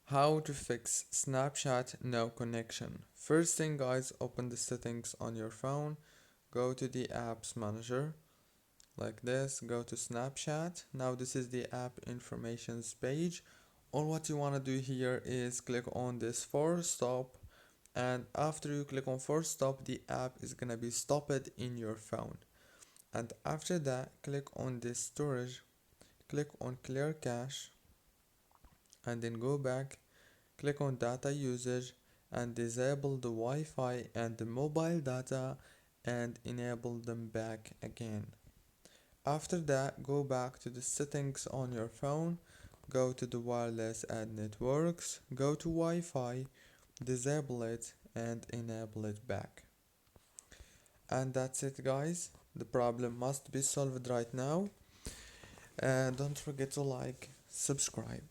How to fix Snapchat no connection. First thing guys, open the settings on your phone, go to the apps manager like this, go to Snapchat. Now this is the app informations page. All what you want to do here is click on this force stop, and after you click on force stop, the app is gonna be stopped in your phone. And after that, click on this storage, click on clear cache, and then go back, click on data usage and disable the Wi-Fi and the mobile data and enable them back again. After that, go back to the settings on your phone, go to the wireless and networks, go to Wi-Fi, disable it and enable it back. And that's it guys. The problem must be solved right now. And don't forget to like, subscribe.